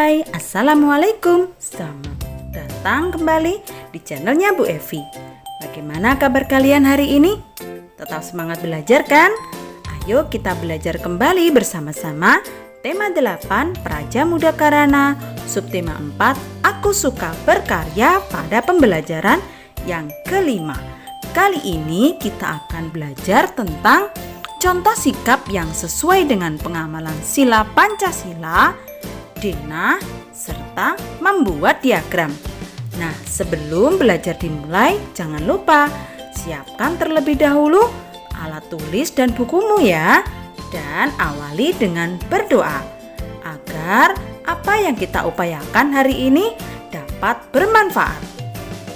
Hai, Assalamualaikum. Selamat datang kembali di channelnya Bu Evi. Bagaimana kabar kalian hari ini? Tetap semangat belajar kan? Ayo kita belajar kembali bersama-sama. Tema 8, Praja Muda Karana. Subtema 4, Aku Suka Berkarya pada pembelajaran yang kelima. Kali ini kita akan belajar tentang contoh sikap yang sesuai dengan pengamalan sila Pancasila, denah, serta membuat diagram. Nah, sebelum belajar dimulai, jangan lupa siapkan terlebih dahulu alat tulis dan bukumu ya. Dan awali dengan berdoa agar apa yang kita upayakan hari ini dapat bermanfaat.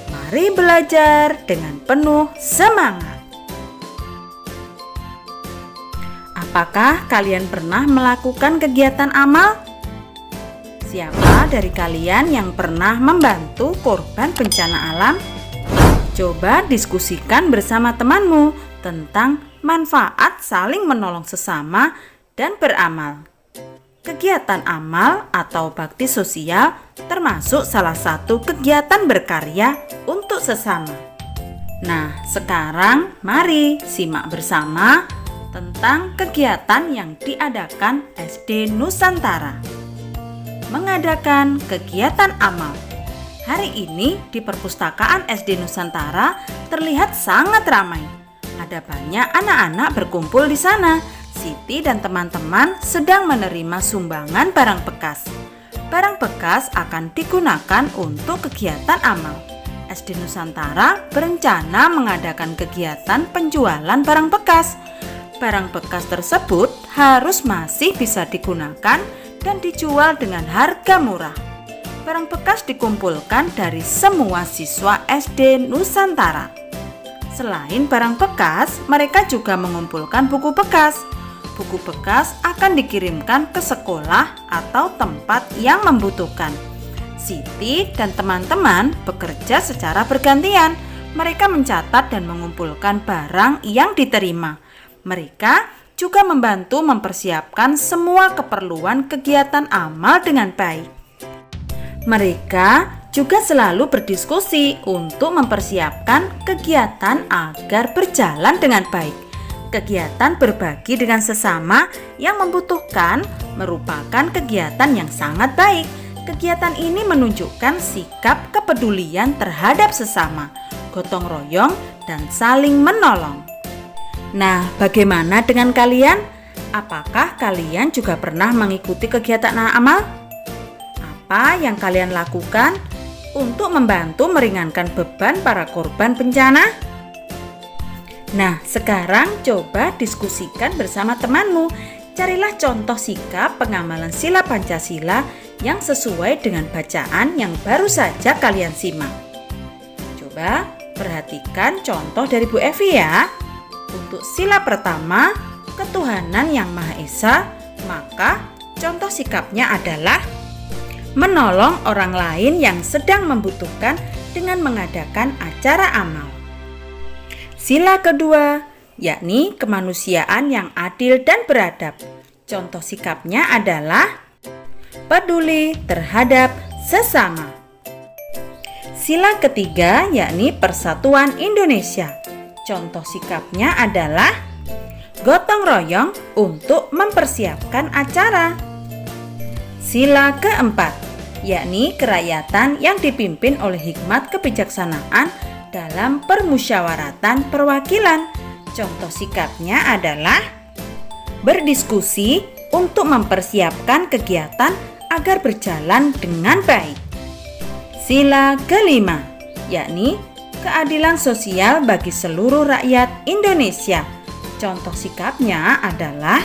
Mari belajar dengan penuh semangat. Apakah kalian pernah melakukan kegiatan amal? Siapa dari kalian yang pernah membantu korban bencana alam? Coba diskusikan bersama temanmu tentang manfaat saling menolong sesama dan beramal. Kegiatan amal atau bakti sosial termasuk salah satu kegiatan berkarya untuk sesama. Nah, sekarang mari simak bersama tentang kegiatan yang diadakan SD Nusantara. Mengadakan kegiatan amal. Hari ini di perpustakaan SD Nusantara terlihat sangat ramai. Ada banyak anak-anak berkumpul di sana. Siti dan teman-teman sedang menerima sumbangan barang bekas. Barang bekas akan digunakan untuk kegiatan amal. SD Nusantara berencana mengadakan kegiatan penjualan barang bekas. Barang bekas tersebut harus masih bisa digunakan dan dijual dengan harga murah. Barang bekas dikumpulkan dari semua siswa SD Nusantara. Selain barang bekas, mereka juga mengumpulkan buku bekas. Buku bekas akan dikirimkan ke sekolah atau tempat yang membutuhkan. Siti dan teman-teman bekerja secara bergantian. Mereka mencatat dan mengumpulkan barang yang diterima. Mereka juga membantu mempersiapkan semua keperluan kegiatan amal dengan baik. Mereka juga selalu berdiskusi untuk mempersiapkan kegiatan agar berjalan dengan baik. Kegiatan berbagi dengan sesama yang membutuhkan merupakan kegiatan yang sangat baik. Kegiatan ini menunjukkan sikap kepedulian terhadap sesama, gotong royong, dan saling menolong. Nah, bagaimana dengan kalian? Apakah kalian juga pernah mengikuti kegiatan amal? Apa yang kalian lakukan untuk membantu meringankan beban para korban bencana? Nah, sekarang coba diskusikan bersama temanmu. Carilah contoh sikap pengamalan sila Pancasila yang sesuai dengan bacaan yang baru saja kalian simak. Coba perhatikan contoh dari Bu Evi ya. Untuk sila pertama, ketuhanan yang Maha Esa, maka contoh sikapnya adalah menolong orang lain yang sedang membutuhkan dengan mengadakan acara amal. Sila kedua, yakni kemanusiaan yang adil dan beradab. Contoh sikapnya adalah peduli terhadap sesama. Sila ketiga, yakni persatuan Indonesia. Contoh sikapnya adalah gotong royong untuk mempersiapkan acara. Sila keempat, yakni kerakyatan yang dipimpin oleh hikmat kebijaksanaan dalam permusyawaratan perwakilan. Contoh sikapnya adalah berdiskusi untuk mempersiapkan kegiatan agar berjalan dengan baik. Sila kelima, yakni keadilan sosial bagi seluruh rakyat Indonesia. Contoh sikapnya adalah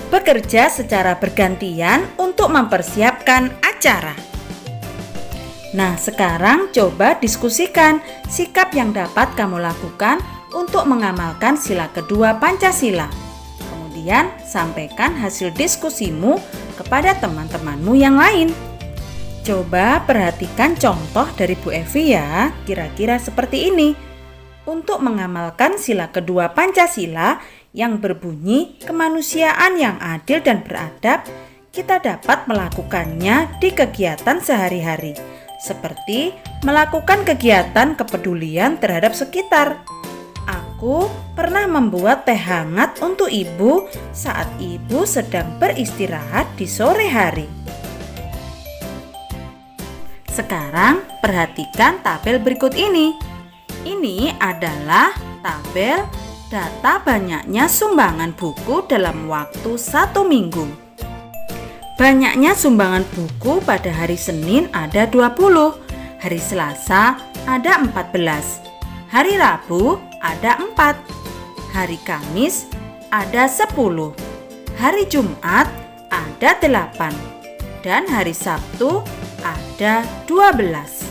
bekerja secara bergantian untuk mempersiapkan acara. Nah, sekarang coba diskusikan sikap yang dapat kamu lakukan untuk mengamalkan sila kedua Pancasila. Kemudian sampaikan hasil diskusimu kepada teman-temanmu yang lain. Coba perhatikan contoh dari Bu Evi ya, kira-kira seperti ini. Untuk mengamalkan sila kedua Pancasila yang berbunyi kemanusiaan yang adil dan beradab, kita dapat melakukannya di kegiatan sehari-hari, seperti melakukan kegiatan kepedulian terhadap sekitar. Aku pernah membuat teh hangat untuk ibu saat ibu sedang beristirahat di sore hari. Sekarang perhatikan tabel berikut ini. Ini adalah tabel data banyaknya sumbangan buku dalam waktu 1 minggu. Banyaknya sumbangan buku pada hari Senin ada 20, hari Selasa ada 14, hari Rabu ada 4, hari Kamis ada 10, hari Jumat ada 8, dan hari Sabtu ada 12.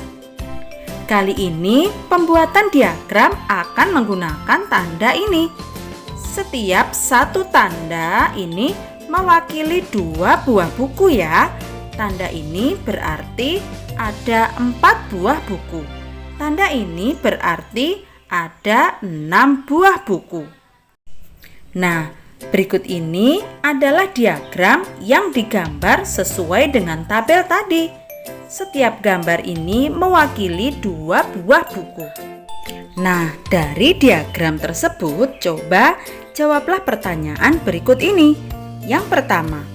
Kali ini pembuatan diagram akan menggunakan tanda ini. Setiap satu tanda ini mewakili 2 buah buku ya. Tanda ini berarti ada 4 buah buku. Tanda ini berarti ada 6 buah buku. Nah, berikut ini adalah diagram yang digambar sesuai dengan tabel tadi. Setiap gambar ini mewakili 2 buah buku. Nah, dari diagram tersebut, coba jawablah pertanyaan berikut ini. Yang pertama,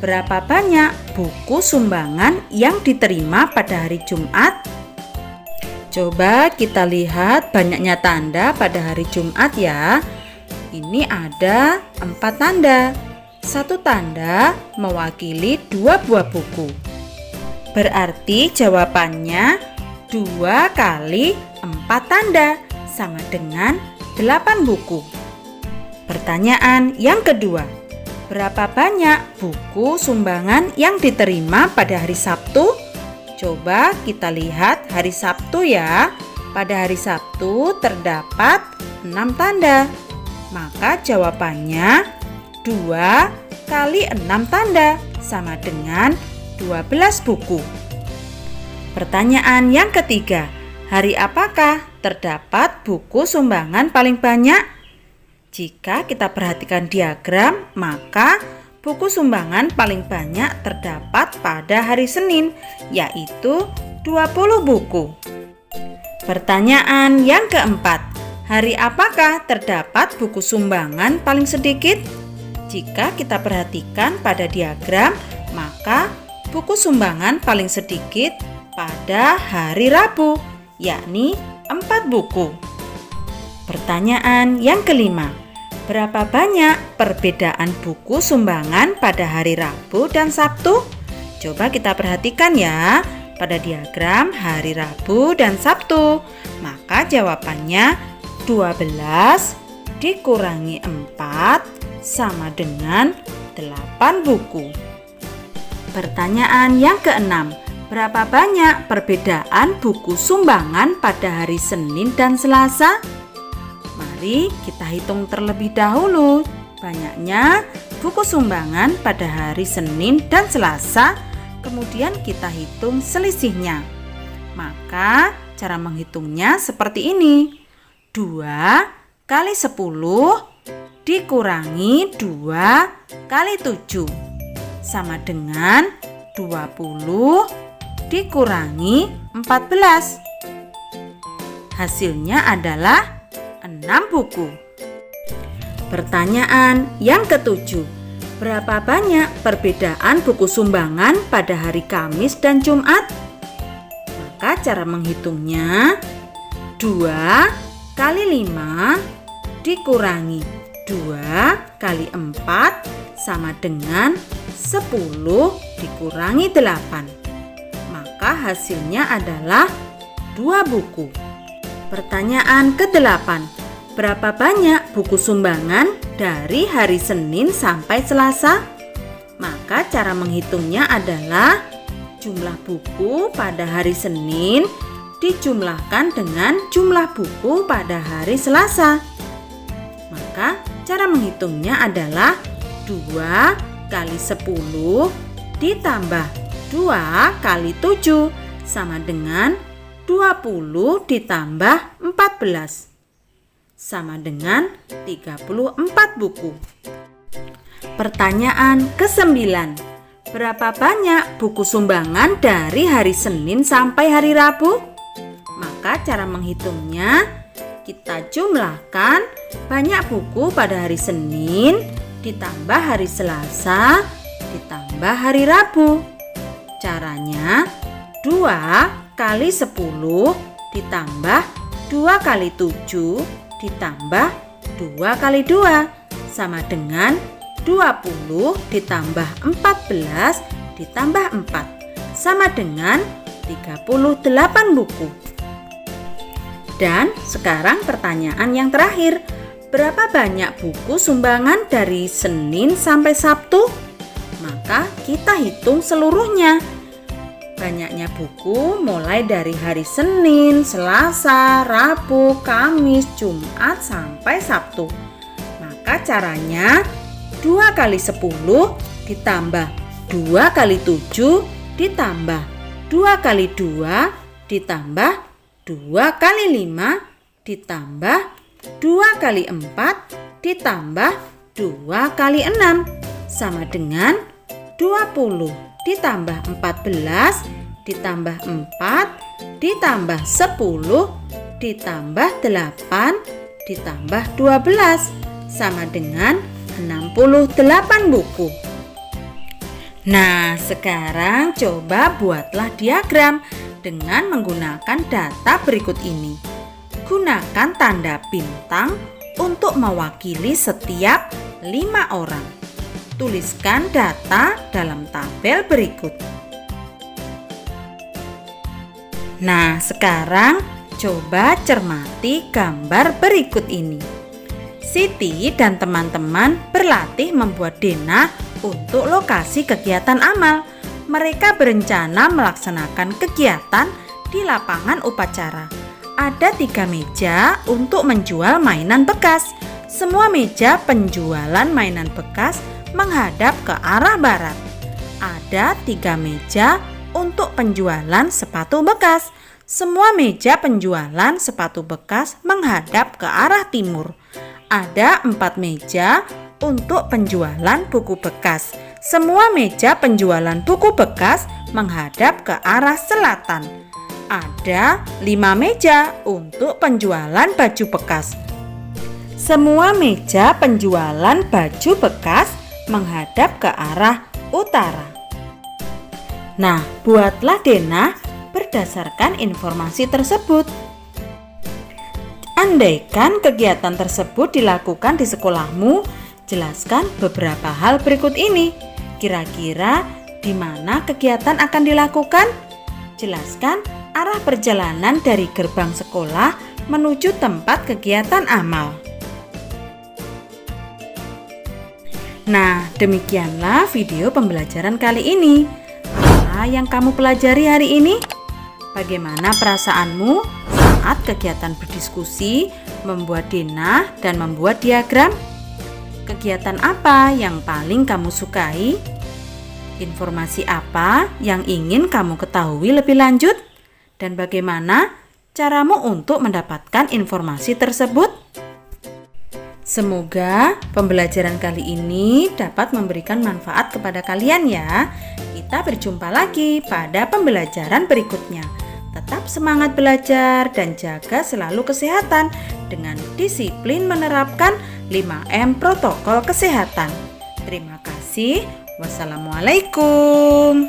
berapa banyak buku sumbangan yang diterima pada hari Jumat? Coba kita lihat banyaknya tanda pada hari Jumat ya. Ini ada 4 tanda. 1 tanda mewakili 2 buah buku. Berarti jawabannya 2 kali 4 tanda sama dengan 8 buku. Pertanyaan yang kedua, berapa banyak buku sumbangan yang diterima pada hari Sabtu? Coba kita lihat hari Sabtu ya. Pada hari Sabtu terdapat 6 tanda. Maka jawabannya 2 kali 6 tanda sama dengan 12 buku. Pertanyaan yang ketiga, hari apakah terdapat buku sumbangan paling banyak? Jika kita perhatikan diagram, maka buku sumbangan paling banyak terdapat pada hari Senin, yaitu 20 buku. Pertanyaan yang keempat, hari apakah terdapat buku sumbangan paling sedikit? Jika kita perhatikan pada diagram, maka buku sumbangan paling sedikit pada hari Rabu, yakni 4 buku. Pertanyaan yang kelima, berapa banyak perbedaan buku sumbangan pada hari Rabu dan Sabtu? Coba kita perhatikan ya pada diagram hari Rabu dan Sabtu. Maka jawabannya 12 dikurangi 4 sama dengan 8 buku. Pertanyaan yang keenam, berapa banyak perbedaan buku sumbangan pada hari Senin dan Selasa? Mari kita hitung terlebih dahulu banyaknya buku sumbangan pada hari Senin dan Selasa, kemudian kita hitung selisihnya. Maka cara menghitungnya seperti ini. 2 kali 10 dikurangi 2 kali 7 sama dengan 20 dikurangi 14. Hasilnya adalah 6 buku. Pertanyaan yang ketujuh, berapa banyak perbedaan buku sumbangan pada hari Kamis dan Jumat? Maka cara menghitungnya 2 kali 5 dikurangi 2 kali 4 sama dengan 10 dikurangi 8. Maka hasilnya adalah 2 buku. Pertanyaan ke-8, berapa banyak buku sumbangan dari hari Senin sampai Selasa? Maka cara menghitungnya adalah jumlah buku pada hari Senin dijumlahkan dengan jumlah buku pada hari Selasa. Maka cara menghitungnya adalah 2 kali 10 ditambah 2 kali 7 sama dengan 20 ditambah 14 sama dengan 34 buku. Pertanyaan ke-9, Berapa banyak buku sumbangan dari hari Senin sampai hari Rabu? Maka cara menghitungnya, kita jumlahkan banyak buku pada hari Senin ditambah hari Selasa ditambah hari Rabu. Caranya 2 kali 10 ditambah 2 kali 7 ditambah 2 kali 2 sama dengan 20 ditambah 14 ditambah 4 sama dengan 38 buku. Dan sekarang pertanyaan yang terakhir, berapa banyak buku sumbangan dari Senin sampai Sabtu? Maka kita hitung seluruhnya. Banyaknya buku mulai dari hari Senin, Selasa, Rabu, Kamis, Jumat sampai Sabtu. Maka caranya 2 kali 10 ditambah 2 kali 7 ditambah 2 kali 2 ditambah 2 kali 5 ditambah 2 kali 4 ditambah 2 kali 6 sama dengan 20 ditambah 14 ditambah 4 ditambah 10 ditambah 8 ditambah 12 sama dengan 68 buku. Nah, sekarang coba buatlah diagram dengan menggunakan data berikut ini. Gunakan tanda bintang untuk mewakili setiap 5 orang. Tuliskan data dalam tabel berikut. Nah, sekarang coba cermati gambar berikut ini. Siti dan teman-teman berlatih membuat denah untuk lokasi kegiatan amal. Mereka berencana melaksanakan kegiatan di lapangan upacara. Ada 3 meja untuk menjual mainan bekas. Semua meja penjualan mainan bekas menghadap ke arah barat. Ada 3 meja untuk penjualan sepatu bekas. Semua meja penjualan sepatu bekas menghadap ke arah timur. Ada 4 meja untuk penjualan buku bekas. Semua meja penjualan buku bekas menghadap ke arah selatan. Ada 5 meja untuk penjualan baju bekas. Semua meja penjualan baju bekas menghadap ke arah utara. Nah, buatlah denah berdasarkan informasi tersebut. Andaikan kegiatan tersebut dilakukan di sekolahmu, jelaskan beberapa hal berikut ini. Kira-kira di mana kegiatan akan dilakukan? Jelaskan arah perjalanan dari gerbang sekolah menuju tempat kegiatan amal. Nah, demikianlah video pembelajaran kali ini. Apa yang kamu pelajari hari ini? Bagaimana perasaanmu saat kegiatan berdiskusi, membuat denah, dan membuat diagram? Kegiatan apa yang paling kamu sukai? Informasi apa yang ingin kamu ketahui lebih lanjut? Dan bagaimana caramu untuk mendapatkan informasi tersebut? Semoga pembelajaran kali ini dapat memberikan manfaat kepada kalian ya. Kita berjumpa lagi pada pembelajaran berikutnya. Tetap semangat belajar dan jaga selalu kesehatan dengan disiplin menerapkan 5M protokol kesehatan. Terima kasih. Wassalamualaikum.